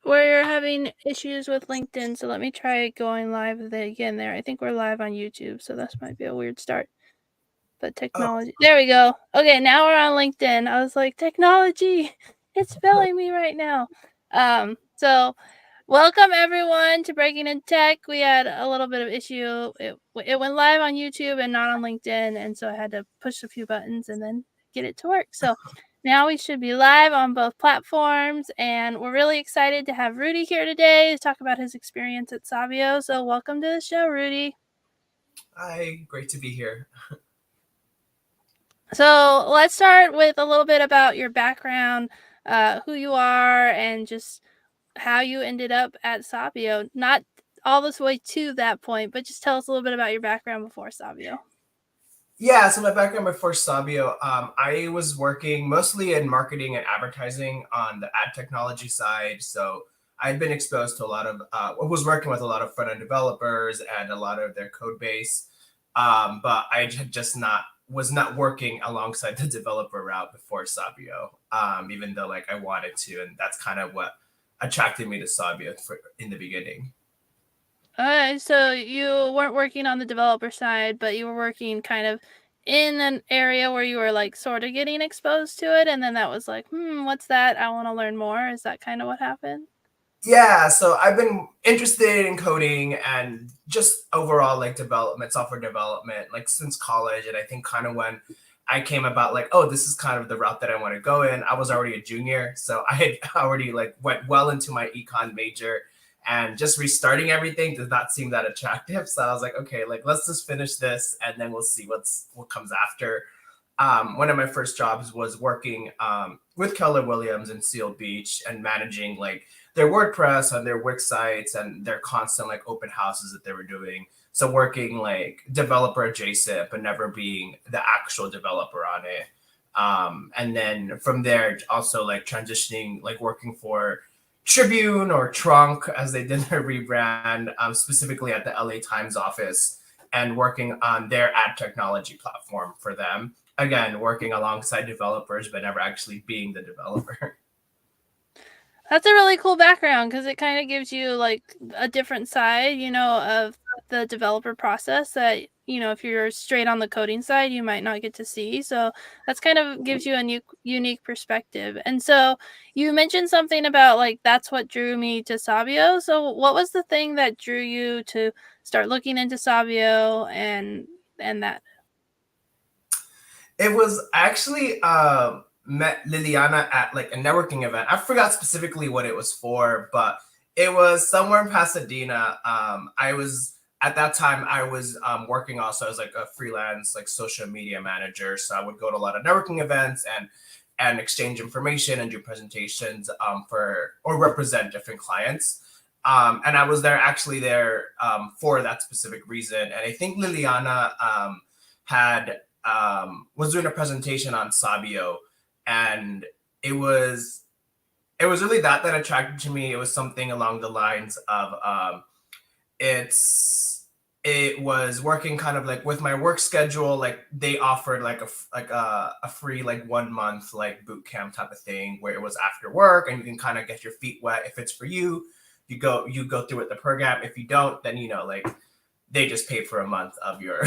We're having issues with LinkedIn, so let me try going live again there. I think we're live on YouTube, so this might be a weird start. But technology, there we go. Okay, now we're on LinkedIn. I was like, technology, it's failing me right now. So welcome everyone to Breaking in Tech. We had a little bit of issue. It went live on YouTube and not on LinkedIn, and so I had to push a few buttons and then get it to work. So now we should be live on both platforms, and we're really excited to have Rudy here today to talk about his experience at Sabio. So welcome to the show, Rudy. Hi, great to be here. So let's start with a little bit about your background, who you are, and just how you ended up at Sabio. Not all this way to that point, but just tell us a little bit about your background before Sabio. Yeah, so my background before Sabio, I was working mostly in marketing and advertising on the ad technology side. So I'd been exposed to a lot of, was working with a lot of front end developers and a lot of their code base. But I had just was not working alongside the developer route before Sabio, even though like I wanted to. And that's kind of what attracted me to Sabio in the beginning. So you weren't working on the developer side, but you were working kind of in an area where you were like sort of getting exposed to it, and then that was like, what's that? I want to learn more. Is that kind of what happened? Yeah, so I've been interested in coding and just overall like development, software development, like since college. And I think kind of when I came about like, oh, this is kind of the route that I want to go in, I was already a junior. So I had already like went well into my econ major, and just restarting everything did not seem that attractive. So I was like, okay, like let's just finish this and then we'll see what comes after. One of my first jobs was working with Keller Williams in Seal Beach and managing like their WordPress and their Wix sites and their constant like open houses that they were doing. So working like developer adjacent, but never being the actual developer on it. And then from there, also like transitioning, like working for Tribune or Trunk as they did their rebrand, specifically at the LA Times office, and working on their ad technology platform for them. Again, working alongside developers, but never actually being the developer. That's a really cool background because it kind of gives you like a different side, of the developer process that, if you're straight on the coding side, you might not get to see. So that's kind of gives you a new, unique perspective. And so you mentioned something about like that's what drew me to Sabio. So what was the thing that drew you to start looking into Sabio and that? It was actually met Liliana at like a networking event. I forgot specifically what it was for, but it was somewhere in Pasadena. I was at that time I was working also as like a freelance like social media manager. So I would go to a lot of networking events and exchange information and do presentations for or represent different clients. And I was there for that specific reason. And I think Liliana had was doing a presentation on Sabio, and it was really that attracted to me. It was something along the lines of it was working kind of like with my work schedule. Like they offered like a free like 1 month like boot camp type of thing where it was after work and you can kind of get your feet wet. If it's for you, you go through with the program. If you don't, then like they just paid for a month of your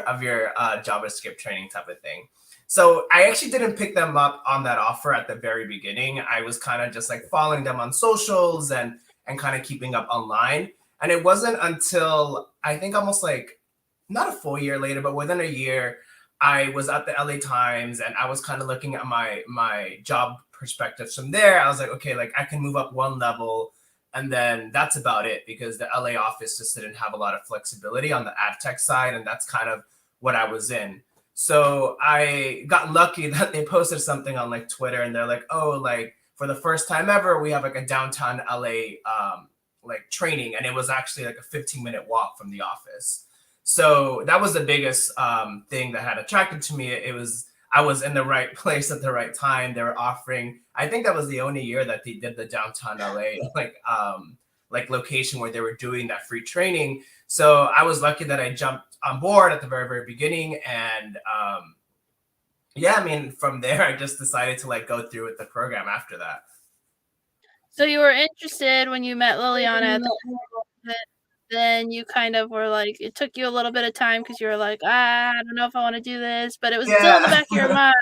of your JavaScript training type of thing. So I actually didn't pick them up on that offer at the very beginning. I was kind of just like following them on socials and kind of keeping up online. And it wasn't until I think almost like not a full year later, but within a year, I was at the LA Times and I was kind of looking at my job perspectives from there. I was like, okay, like I can move up one level and then that's about it because the LA office just didn't have a lot of flexibility on the ad tech side. And that's kind of what I was in. So I got lucky that they posted something on like Twitter and they're like, oh, like for the first time ever, we have like a downtown LA like training. And it was actually like a 15-minute walk from the office. So that was the biggest thing that had attracted to me. I was in the right place at the right time. They were offering, I think that was the only year that they did the downtown LA like location where they were doing that free training. So I was lucky that I jumped on board at the very, very beginning. And yeah, I mean, from there, I just decided to like go through with the program after that. So you were interested when you met Liliana at the then you kind of were like, it took you a little bit of time because you were like, I don't know if I want to do this, but it was still in the Yeah. back of your mind.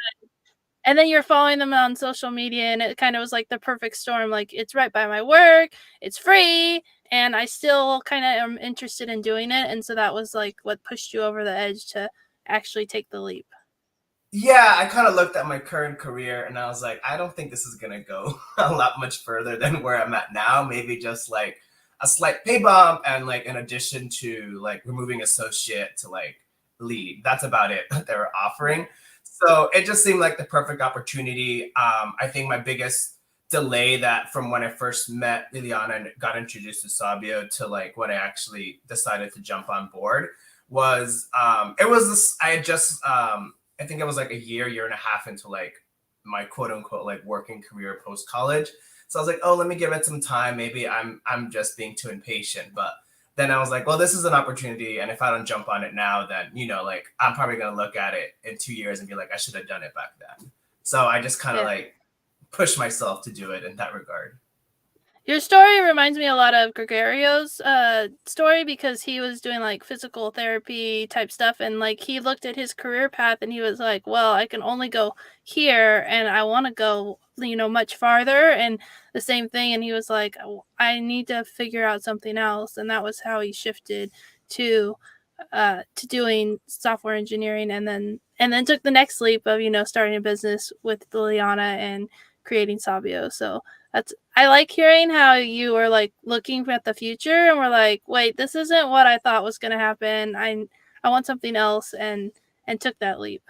And then you're following them on social media, and it kind of was like the perfect storm. Like, it's right by my work, it's free, and I still kind of am interested in doing it. And so that was like what pushed you over the edge to actually take the leap. Yeah, I kind of looked at my current career and I was like, I don't think this is gonna go a lot much further than where I'm at now. Maybe just like a slight pay bump and like in addition to like removing associate to like lead. That's about it that they were offering. So it just seemed like the perfect opportunity. I think my biggest delay that from when I first met Liliana and got introduced to Sabio to like when I actually decided to jump on board was it was this I had just I think it was like a year and a half into like my quote unquote like working career post college. So I was like, oh, let me give it some time. Maybe I'm just being too impatient. But then I was like, well, this is an opportunity, and if I don't jump on it now, then like I'm probably gonna look at it in 2 years and be like, I should have done it back then. So I just kind of Yeah. like push myself to do it in that regard. Your story reminds me a lot of Gregorio's story because he was doing like physical therapy type stuff, and like he looked at his career path and he was like, well, I can only go here and I want to go, much farther, and the same thing. And he was like, I need to figure out something else. And that was how he shifted to doing software engineering, and then took the next leap of starting a business with Liliana and creating Sabio. So I like hearing how you were like looking at the future and were like, wait, this isn't what I thought was going to happen. I want something else, and took that leap.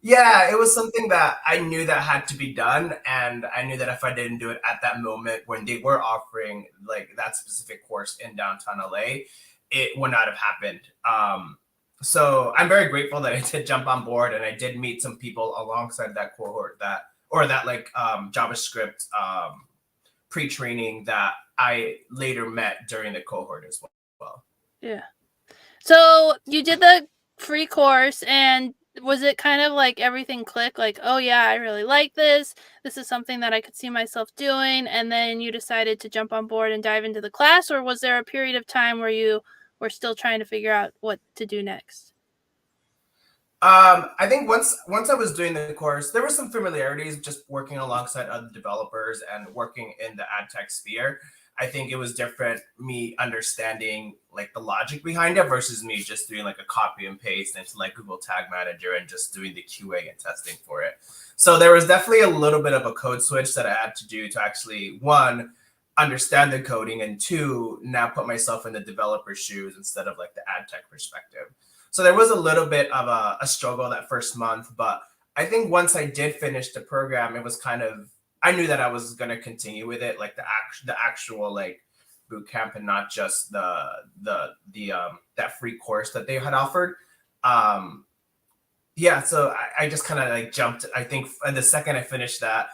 Yeah, it was something that I knew that had to be done, and I knew that if I didn't do it at that moment when they were offering like that specific course in downtown LA, it would not have happened. So I'm very grateful that I did jump on board, and I did meet some people alongside that cohort that like JavaScript pre-training that I later met during the cohort as well. Yeah. So you did the free course, and was it kind of like everything clicked? Like, oh yeah, I really like this. This is something that I could see myself doing. And then you decided to jump on board and dive into the class, or was there a period of time where you were still trying to figure out what to do next? I think once I was doing the course, there were some familiarities just working alongside other developers and working in the ad tech sphere. I think it was different me understanding like the logic behind it versus me just doing like a copy and paste into like Google Tag Manager and just doing the QA and testing for it. So there was definitely a little bit of a code switch that I had to do to actually one understand the coding and two now put myself in the developer's shoes instead of like the ad tech perspective. So there was a little bit of a struggle that first month, but I think once I did finish the program, it was kind of I knew that I was going to continue with it, like the actual like boot camp and not just the that free course that they had offered. Um, yeah, so I just kind of like jumped. I think the second I finished that,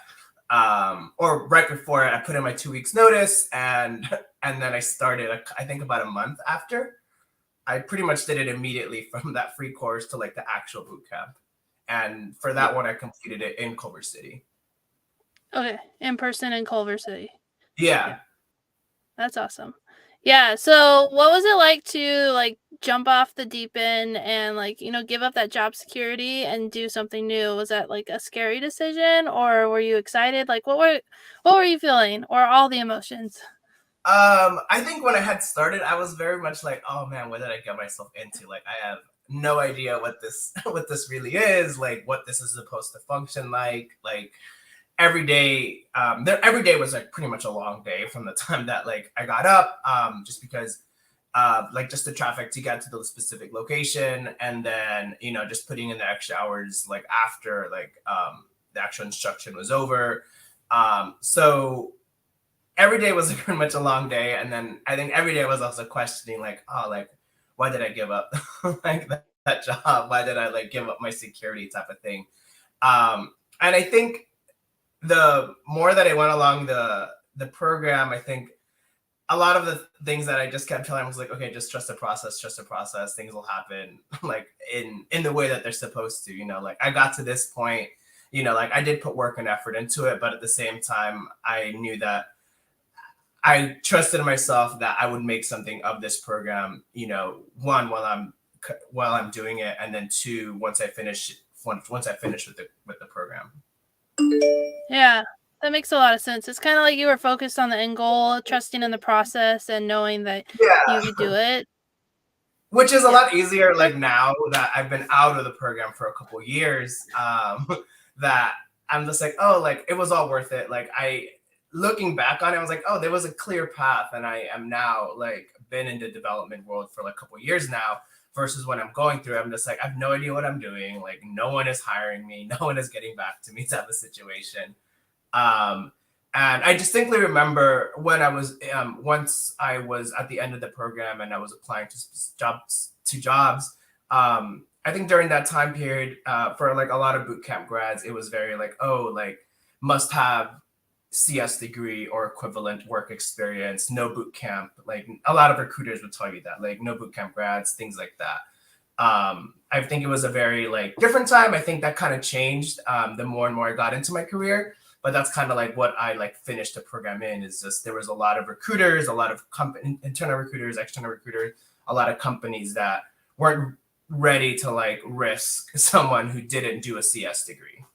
or right before it, I put in my 2 weeks notice, and then I started. I think about a month after. I pretty much did it immediately from that free course to like the actual boot camp. And for that one, I completed it in Culver City. Okay, in person in Culver City. Yeah, Yeah. that's awesome. Yeah, so what was it like to like jump off the deep end and like, give up that job security and do something new? Was that like a scary decision, or were you excited? Like what were you feeling, or all the emotions? I think when I had started, I was very much like, oh man, what did I get myself into? Like I have no idea what this what this really is, like what this is supposed to function like every day every day was like pretty much a long day from the time that like I got up just because like just the traffic to get to the specific location and then just putting in the extra hours like after like the actual instruction was over. So every day was like pretty much a long day, and then I think every day was also questioning like, oh, like why did I give up like that job, why did I like give up my security type of thing. And I think the more that I went along the program, I think a lot of the things that I just kept telling was like, okay, just trust the process, things will happen like in the way that they're supposed to. Like I got to this point like I did put work and effort into it, but at the same time, I knew that I trusted in myself that I would make something of this program, one, while I'm doing it, and then two, once I finish with the program. Yeah, that makes a lot of sense. It's kind of like you were focused on the end goal, trusting in the process, and knowing that you Yeah. could do it. Which is a Yeah. lot easier, like now that I've been out of the program for a couple years, that I'm just like, oh, like it was all worth it. Like looking back on it, I was like, oh, there was a clear path, and I am now like been in the development world for like a couple years now. Versus when I'm going through, I'm just like, I have no idea what I'm doing. Like no one is hiring me, no one is getting back to me type of situation. Um, and I distinctly remember when I was once I was at the end of the program and I was applying to jobs. I think during that time period, for like a lot of bootcamp grads, it was very like, oh, like must have CS degree or equivalent work experience, no bootcamp. Like a lot of recruiters would tell you that, like no bootcamp grads, things like that. I think it was a very like different time. I think that kind of changed the more and more I got into my career. But that's kind of like what I like finished the program in, is just there was a lot of recruiters, a lot of internal recruiters, external recruiters, a lot of companies that weren't ready to like risk someone who didn't do a CS degree.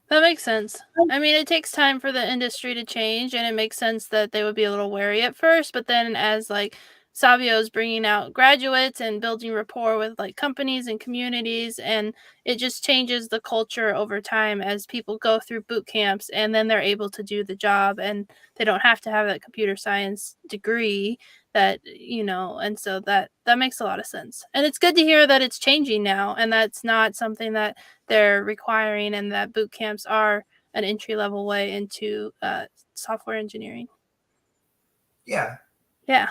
That makes sense. I mean, it takes time for the industry to change, and it makes sense that they would be a little wary at first, but then as like Sabio's bringing out graduates and building rapport with like companies and communities, and it just changes the culture over time as people go through boot camps, and then they're able to do the job, and they don't have to have that computer science degree that, and so that makes a lot of sense. And it's good to hear that it's changing now, and that's not something that they're requiring, and that boot camps are an entry level way into software engineering. Yeah. Yeah.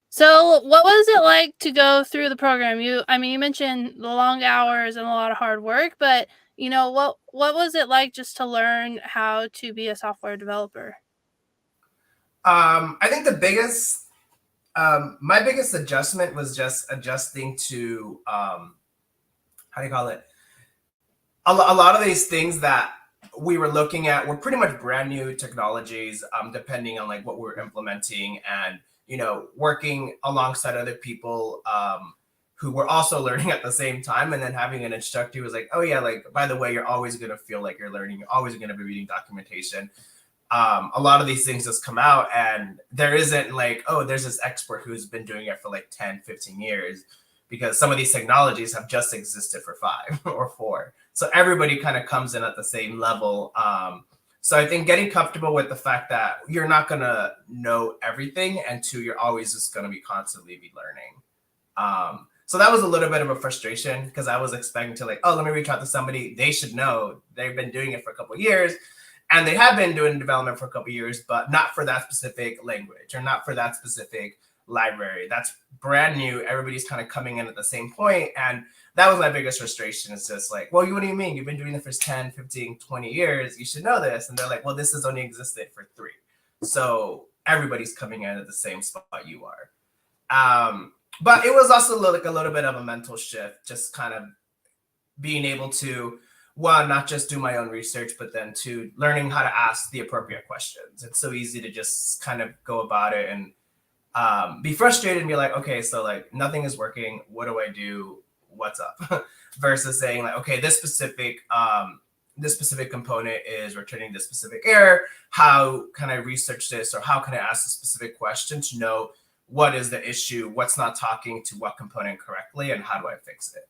So what was it like to go through the program? You mentioned the long hours and a lot of hard work, but what was it like just to learn how to be a software developer? I think my biggest adjustment was just adjusting to how do you call it? A lot of these things that we were looking at were pretty much brand new technologies, depending on like what we're implementing, and working alongside other people who were also learning at the same time, and then having an instructor who was like, oh yeah, like by the way, you're always going to feel like you're learning, you're always going to be reading documentation. A lot of these things just come out, and there isn't like, oh, there's this expert who's been doing it for like 10, 15 years, because some of these technologies have just existed for 5 or 4. So everybody kind of comes in at the same level. So I think getting comfortable with the fact that you're not going to know everything, and two, you're always just going to be constantly be learning. So that was a little bit of a frustration, because I was expecting to like, oh, let me reach out to somebody. They should know. They've been doing it for a couple of years, and they have been doing development for a couple of years, but not for that specific language or not for that specific library. That's brand new. Everybody's kind of coming in at the same point. And that was my biggest frustration. It's just like, well, what do you mean? You've been doing it for 10, 15, 20 years. You should know this. And they're like, well, this has only existed for 3. So everybody's coming in at the same spot you are. But it was also like a little bit of a mental shift, just kind of being able to, one, not just do my own research, but then two, learning how to ask the appropriate questions. It's so easy to just kind of go about it and be frustrated and be like, okay, so like nothing is working. What do I do? What's up? Versus saying like, okay, this specific component is returning this specific error. How can I research this, or how can I ask a specific question to know what is the issue, what's not talking to what component correctly, and how do I fix it?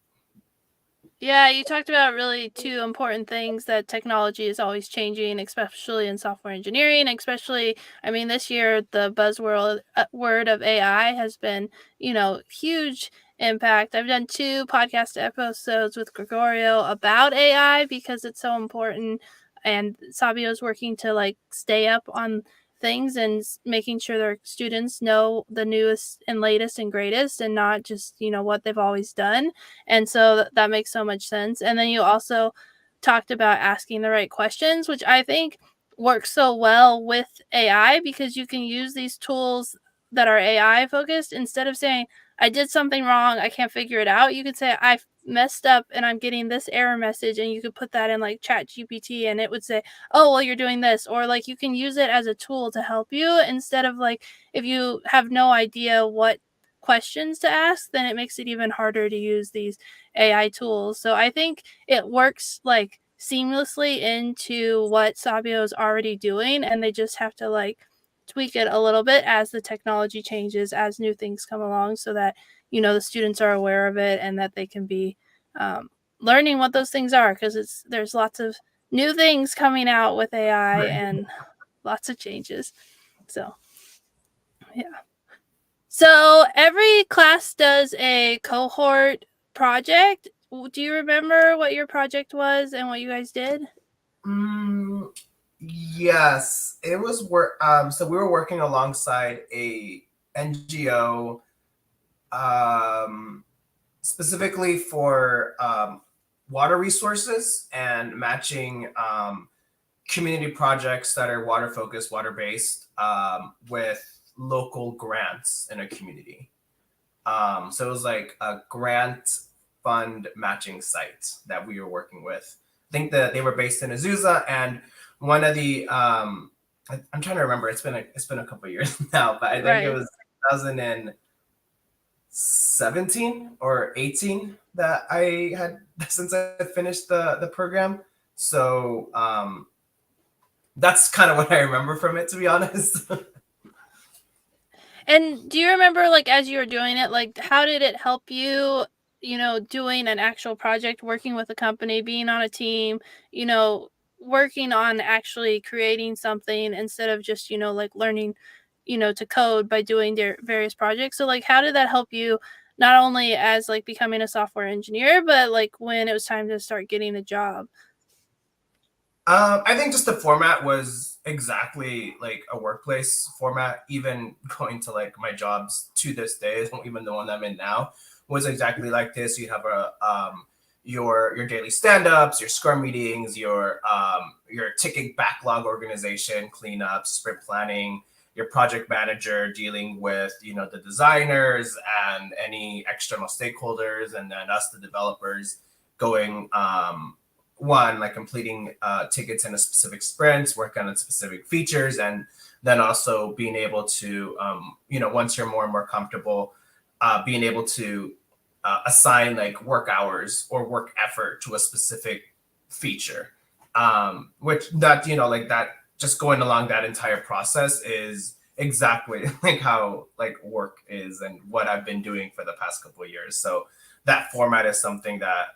Yeah, you talked about really 2 important things, that technology is always changing, especially in software engineering, especially, this year, the buzzword word of AI has been, huge impact. I've done 2 podcast episodes with Gregorio about AI because it's so important, and Sabio's working to like stay up on things and making sure their students know the newest and latest and greatest, and not just, what they've always done. And so that makes so much sense. And then you also talked about asking the right questions, which I think works so well with AI, because you can use these tools that are AI focused instead of saying, I did something wrong, I can't figure it out, you could say, I messed up and I'm getting this error message, and you could put that in like chat GPT and it would say, oh, well, you're doing this. Or like you can use it as a tool to help you, instead of like, if you have no idea what questions to ask, then it makes it even harder to use these AI tools. So I think it works like seamlessly into what Sabio is already doing, and they just have to like tweak it a little bit as the technology changes, as new things come along, so that the students are aware of it and that they can be learning what those things are, because there's lots of new things coming out with AI and lots of changes. So yeah. So every class does a cohort project. Do you remember what your project was and what you guys did? Yes, it was work. So we were working alongside a NGO, specifically for water resources and matching community projects that are water focused, water based, with local grants in a community. So it was like a grant fund matching site that we were working with. I think that they were based in Azusa, and one of the I'm trying to remember. It's been a couple of years now, but I think it Right. was 2017 or 18 that I had since I finished the program. So that's kind of what I remember from it, to be honest. And do you remember, like, as you were doing it, like, how did it help you, doing an actual project, working with a company, being on a team, you know, working on actually creating something instead of just, like learning, to code by doing their various projects? So, like, how did that help you not only as like becoming a software engineer, but like when it was time to start getting a job? I think just the format was exactly like a workplace format. Even going to like my jobs to this day, even the one I'm in now, was exactly like this. You have a your daily stand-ups, your scrum meetings, your ticket backlog organization, cleanups, sprint planning, your project manager dealing with the designers and any external stakeholders, and then us the developers going one, like completing tickets in a specific sprint, work on specific features, and then also being able to once you're more and more comfortable, being able to assign like work hours or work effort to a specific feature, which that like that, just going along that entire process is exactly like how like work is and what I've been doing for the past couple of years. So that format is something that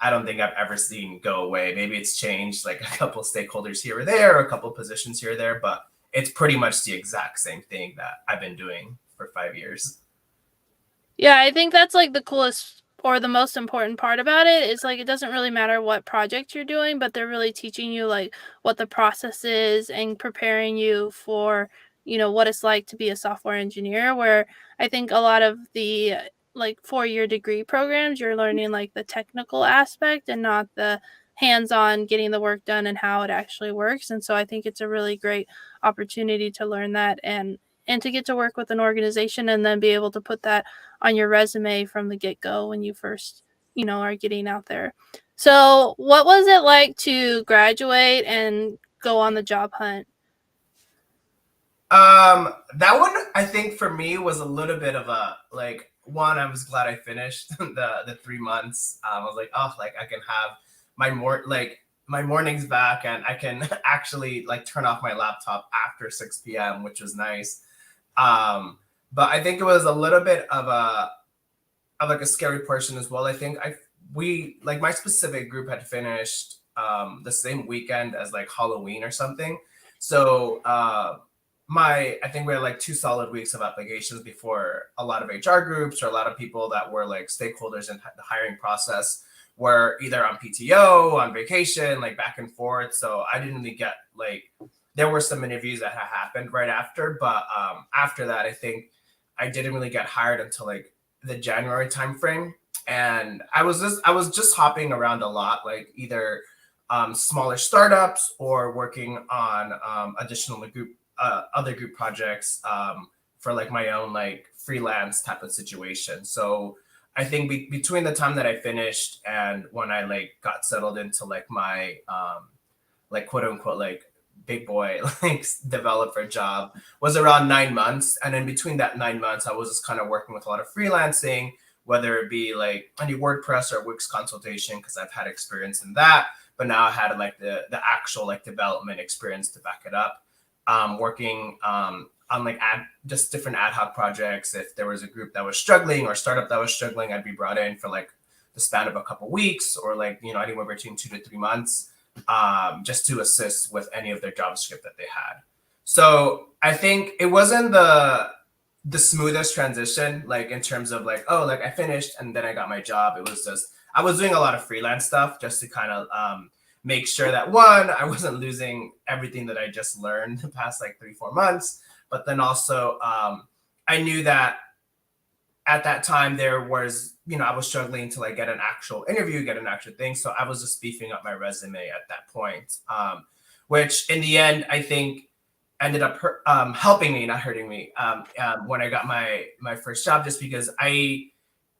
I don't think I've ever seen go away. Maybe it's changed like a couple stakeholders here or there, or a couple positions here or there, but it's pretty much the exact same thing that I've been doing for 5 years. Yeah, I think that's like the coolest or the most important part about it is like it doesn't really matter what project you're doing, but they're really teaching you like what the process is and preparing you for, what it's like to be a software engineer. Where I think a lot of the like 4-year degree programs, you're learning like the technical aspect and not the hands-on getting the work done and how it actually works. And so I think it's a really great opportunity to learn that and to get to work with an organization and then be able to put that on your resume from the get-go when you first, are getting out there. So, what was it like to graduate and go on the job hunt? That one I think for me was a little bit of a like one. I was glad I finished the 3 months. I was like, oh, like I can have my mornings back, and I can actually like turn off my laptop after 6 p.m., which was nice. Um, but I think it was a little bit of like a scary portion as well. I think we like my specific group had finished the same weekend as like Halloween or something. So I think we had like 2 solid weeks of applications before a lot of HR groups or a lot of people that were like stakeholders in the hiring process were either on PTO, on vacation, like back and forth. So I didn't really get like, there were some interviews that had happened right after, but after that, I think I didn't really get hired until like the January timeframe. And I was just hopping around a lot, like either smaller startups or working on additional group other group projects for like my own like freelance type of situation. So I think between the time that I finished and when I like got settled into like my like quote unquote like big boy like developer job was around 9 months. And in between that 9 months, I was just kind of working with a lot of freelancing, whether it be like any WordPress or Wix consultation, because I've had experience in that. But now I had like the actual like development experience to back it up. Working on like just different ad hoc projects. If there was a group that was struggling or startup that was struggling, I'd be brought in for like the span of a couple weeks or like, you know, anywhere between 2 to 3 months, just to assist with any of their JavaScript that they had. So I think it wasn't the smoothest transition, like in terms of like, oh, like I finished and then I got my job. It was just, I was doing a lot of freelance stuff just to kind of make sure that one, I wasn't losing everything that I just learned the past like 3-4 months. But then also I knew that at that time there was, you know, I was struggling to like get an actual interview, get an actual thing. So I was just beefing up my resume at that point, which in the end, I think ended up helping me, not hurting me, when I got my first job, just because I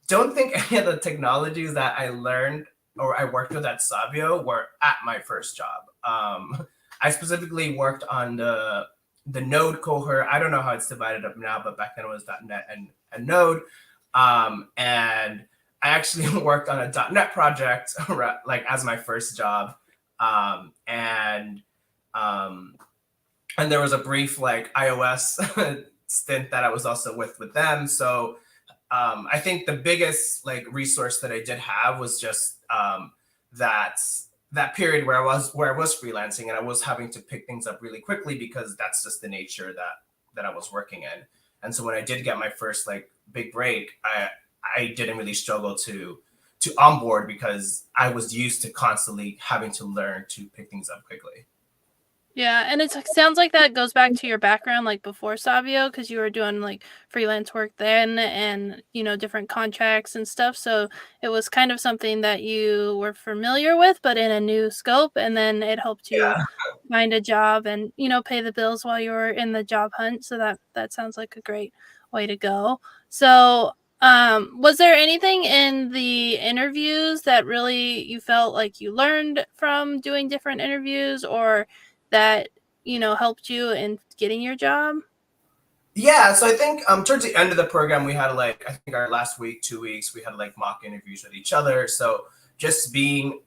don't think any of the technologies that I learned or I worked with at Sabio were at my first job. I specifically worked on the Node cohort. I don't know how it's divided up now, but back then it was .NET and Node. And I actually worked on a .NET project like as my first job. And there was a brief like iOS stint that I was also with them. So I think the biggest like resource that I did have was just that period where I was freelancing and I was having to pick things up really quickly because that's just the nature that I was working in. And so when I did get my first like big break, I didn't really struggle to onboard because I was used to constantly having to learn to pick things up quickly. Yeah, and it sounds like that goes back to your background, like before Sabio, because you were doing like freelance work then and, you know, different contracts and stuff. So it was kind of something that you were familiar with, but in a new scope. And then it helped you find a job and, you know, pay the bills while you were in the job hunt. So that sounds like a great way to go. So was there anything in the interviews that really you felt like you learned from doing different interviews, or that, you know, helped you in getting your job? Yeah, so I think towards the end of the program, we had like, I think our last week, 2 weeks, we had like mock interviews with each other. So just being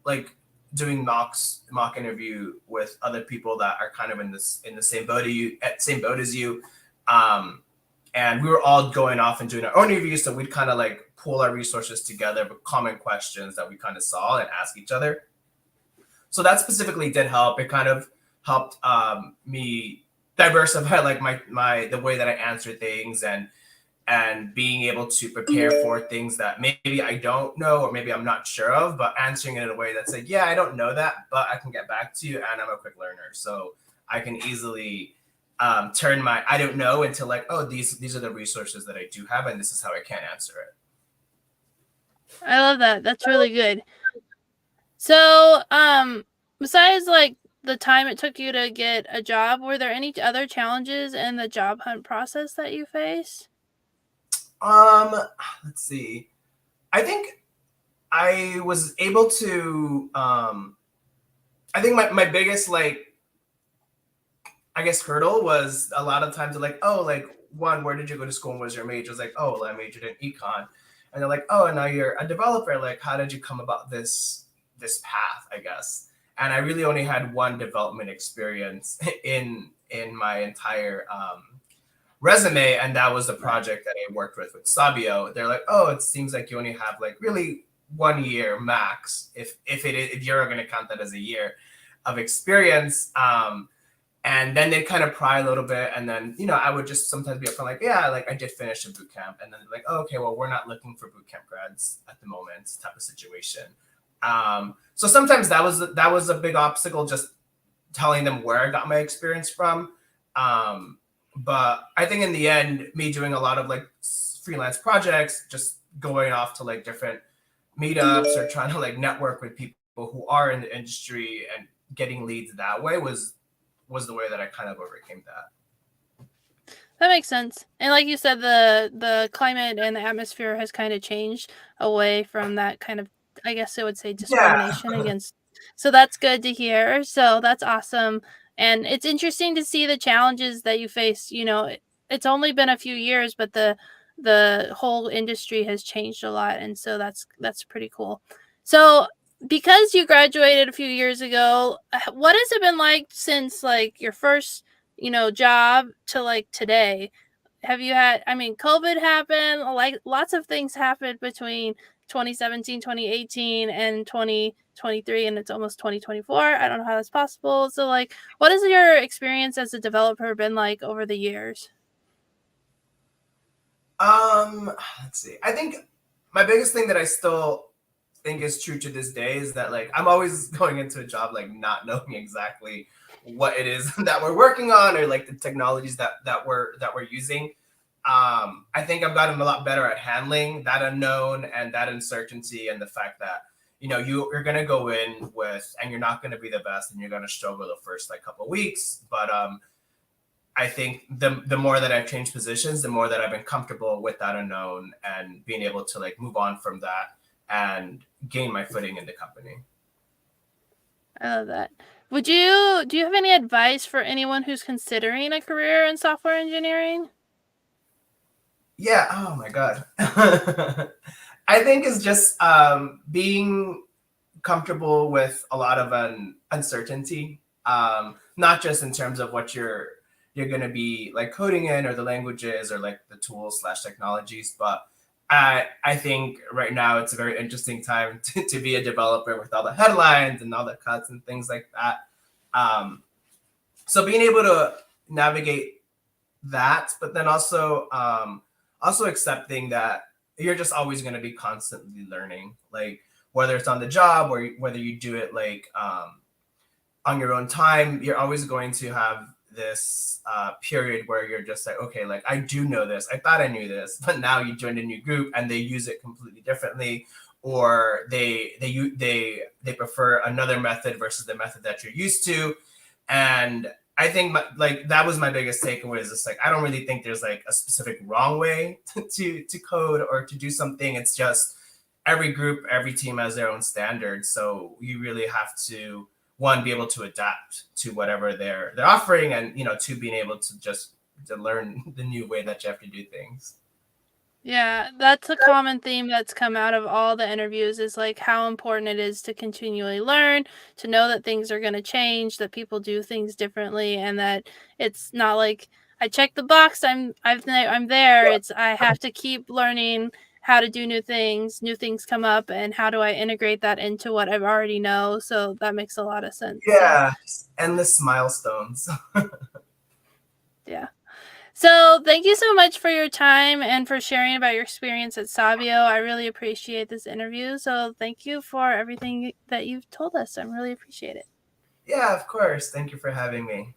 like doing mock interview with other people that are kind of in the same boat as you, and we were all going off and doing our own interviews. So we'd kind of like pool our resources together with common questions that we kind of saw and ask each other. So that specifically did help. It kind of helped me diversify like my the way that I answer things and being able to prepare for things that maybe I don't know or maybe I'm not sure of, but answering it in a way that's like, yeah, I don't know that, but I can get back to you and I'm a quick learner. So I can easily turn my I don't know into like, oh, these are the resources that I do have and this is how I can answer it. I love that. That's really good. So, besides like the time it took you to get a job, were there any other challenges in the job hunt process that you faced? Let's see. I think I was able to I think my biggest like I guess hurdle was a lot of times like, oh, like one, where did you go to school and what was your major? I was like, oh, well, I majored in econ. And they're like, oh, and now you're a developer. Like, how did you come about this path, I guess? And I really only had one development experience in my entire resume, and that was the project that I worked with Sabio. They're like, oh, it seems like you only have like really 1 year max, if you're going to count that as a year of experience. And then they kind of pry a little bit, and then I would just sometimes be upfront like, yeah, like I did finish a boot camp, and then they're like, oh, okay, well we're not looking for boot camp grads at the moment, type of situation. So sometimes that was a big obstacle, just telling them where I got my experience from. But I think in the end, me doing a lot of like freelance projects, just going off to like different meetups or trying to like network with people who are in the industry and getting leads that way was the way that I kind of overcame that. That makes sense. And like you said, the climate and the atmosphere has kind of changed away from that kind of, I guess I would say, Yeah. discrimination against. So that's good to hear. So that's awesome. And it's interesting to see the challenges that you face. It's only been a few years, but the whole industry has changed a lot, and so that's pretty cool. So because you graduated a few years ago, what has it been like since like your first job to like today? Have you had, I mean, COVID happened, like lots of things happened between 2017, 2018, and 2023, and it's almost 2024. I don't know how that's possible. So, like, what has your experience as a developer been like over the years? Let's see. I think my biggest thing that I still think is true to this day is that like I'm always going into a job like not knowing exactly what it is that we're working on or like the technologies that we're using. I think I've gotten a lot better at handling that unknown and that uncertainty and the fact that you're gonna go in with and you're not gonna be the best and you're gonna struggle the first like couple of weeks, but I think the more that I've changed positions, the more that I've been comfortable with that unknown and being able to like move on from that and gain my footing in the company. I love that. Do you have any advice for anyone who's considering a career in software engineering? Yeah. Oh my God. I think it's just being comfortable with a lot of uncertainty, not just in terms of what you're going to be like coding in or the languages or like the tools slash technologies, but I think right now it's a very interesting time to be a developer with all the headlines and all the cuts and things like that. Um, so being able to navigate that, but then also accepting that you're just always going to be constantly learning, like whether it's on the job or whether you do it like on your own time, you're always going to have this period where you're just like, okay, like I do know this. I thought I knew this, but now you joined a new group and they use it completely differently, or they prefer another method versus the method that you're used to. And I think like that was my biggest takeaway is just like I don't really think there's like a specific wrong way to code or to do something. It's just every group, every team has their own standards. So you really have to one be able to adapt to whatever they're offering, and two being able to just to learn the new way that you have to do things. Yeah, that's a common theme that's come out of all the interviews is like how important it is to continually learn, to know that things are going to change, that people do things differently, and that it's not like I check the box, I'm there. It's I have to keep learning how to do new things. New things come up, and how do I integrate that into what I already know? So that makes a lot of sense. So Yeah, just endless milestones. yeah. So, thank you so much for your time and for sharing about your experience at Sabio. I really appreciate this interview. So, thank you for everything that you've told us. I really appreciate it. Yeah, of course. Thank you for having me.